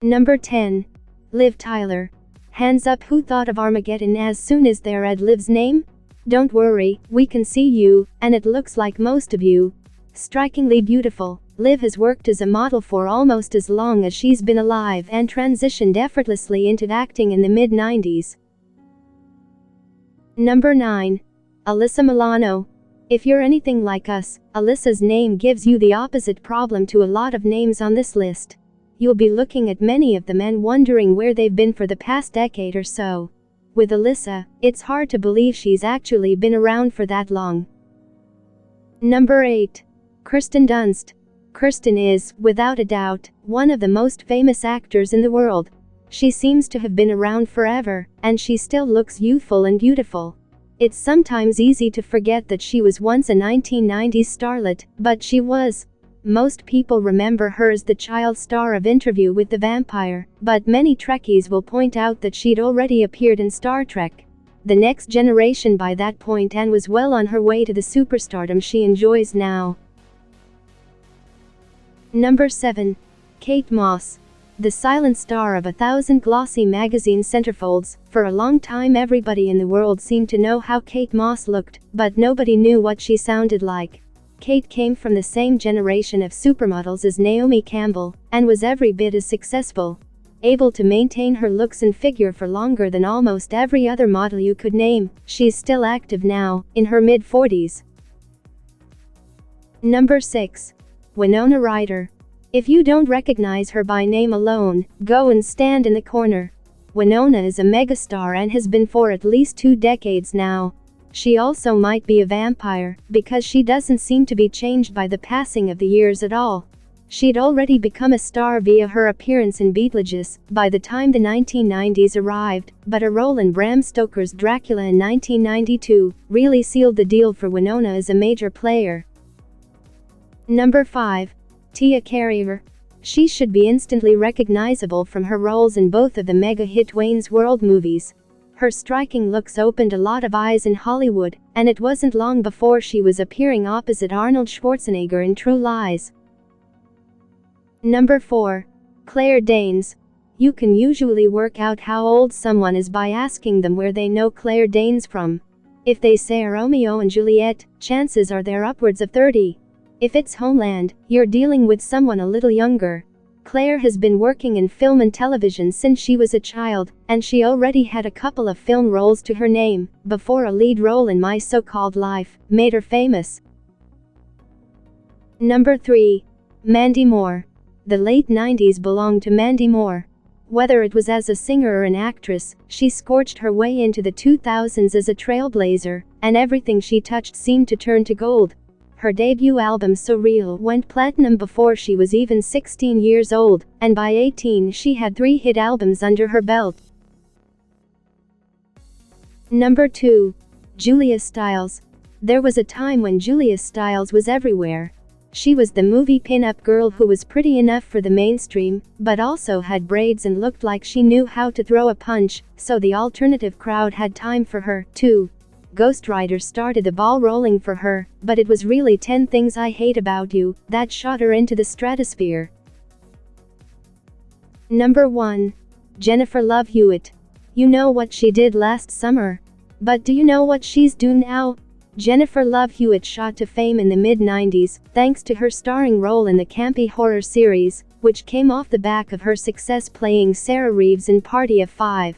Number 10. Liv Tyler. Hands up who thought of Armageddon as soon as they read Liv's name? Don't worry, we can see you, and it looks like most of you. Strikingly beautiful, Liv has worked as a model for almost as long as she's been alive and transitioned effortlessly into acting in the mid-90s. Number 9. Alyssa Milano. If you're anything like us, Alyssa's name gives you the opposite problem to a lot of names on this list. You'll be looking at many of them and wondering where they've been for the past decade or so. With Alyssa, it's hard to believe she's actually been around for that long. Number 8. Kirsten Dunst. Kirsten is, without a doubt, one of the most famous actors in the world. She seems to have been around forever, and she still looks youthful and beautiful. It's sometimes easy to forget that she was once a 1990s starlet, but she was. Most people remember her as the child star of Interview with the Vampire, but many Trekkies will point out that she'd already appeared in Star Trek: The Next Generation by that point and was well on her way to the superstardom she enjoys now. Number 7. Kate Moss. The silent star of 1,000 glossy magazine centerfolds. For a long time everybody in the world seemed to know how Kate Moss looked, but nobody knew what she sounded like. Kate came from the same generation of supermodels as Naomi Campbell, and was every bit as successful. Able to maintain her looks and figure for longer than almost every other model you could name, she's still active now, in her mid-40s. Number 6. Winona Ryder. If you don't recognize her by name alone, go and stand in the corner. Winona is a megastar and has been for at least 2 decades now. She also might be a vampire, because she doesn't seem to be changed by the passing of the years at all. She'd already become a star via her appearance in Beetlejuice by the time the 1990s arrived, but a role in Bram Stoker's Dracula in 1992 really sealed the deal for Winona as a major player. Number 5. Tia Carrere. She should be instantly recognizable from her roles in both of the mega-hit Wayne's World movies. Her striking looks opened a lot of eyes in Hollywood, and it wasn't long before she was appearing opposite Arnold Schwarzenegger in True Lies. Number 4. Claire Danes. You can usually work out how old someone is by asking them where they know Claire Danes from. If they say Romeo and Juliet, chances are they're upwards of 30. If it's Homeland, you're dealing with someone a little younger. Claire has been working in film and television since she was a child, and she already had a couple of film roles to her name, before a lead role in My So-Called Life made her famous. Number 3. Mandy Moore. The late 90s belonged to Mandy Moore. Whether it was as a singer or an actress, she scorched her way into the 2000s as a trailblazer, and everything she touched seemed to turn to gold. Her debut album Surreal went platinum before she was even 16 years old, and by 18 she had 3 hit albums under her belt. Number 2. Julia Stiles. There was a time when Julia Stiles was everywhere. She was the movie pin-up girl who was pretty enough for the mainstream, but also had braids and looked like she knew how to throw a punch, so the alternative crowd had time for her, too. Ghost Rider started the ball rolling for her, but it was really 10 Things I Hate About You that shot her into the stratosphere. Number 1. Jennifer Love Hewitt. You know what she did last summer. But do you know what she's doing now? Jennifer Love Hewitt shot to fame in the mid-90s, thanks to her starring role in the campy horror series, which came off the back of her success playing Sarah Reeves in Party of 5.